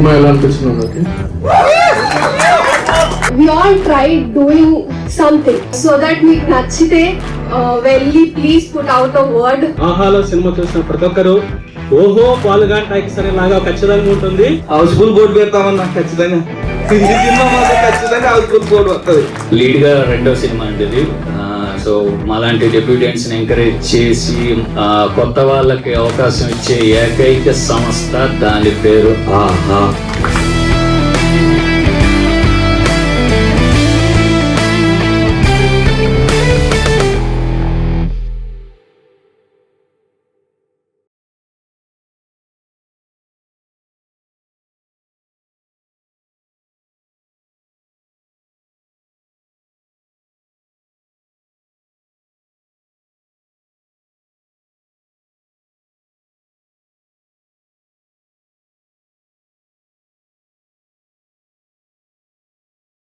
Cinema ఎలా అనిపించింది నాకు? We all tried doing something so that మీకు నచ్చితే వెళ్ళి please put out a word. ఆహాలో సినిమా చూసిన ప్రతి ఒక్కరు ఓహో పాలుగాన్ టైక్స్ అనే లాగా ఖచ్చితంగా ఉంటుంది. హౌస్ఫుల్ బోర్డు పెడతామన్నా ఖచ్చితంగా. ఈ సినిమా మాత్రం ఖచ్చితంగా హౌస్ఫుల్ బోర్డు వస్తుంది. లీడ్ గా రెండో సినిమా అంటే ఇది. సో మాలాంటి డెబ్యూటెంట్స్ ని ఎంకరేజ్ చేసి కొత్త వాళ్ళకి అవకాశం ఇచ్చే ఏకైక సంస్థ, దాని పేరు ఆహా.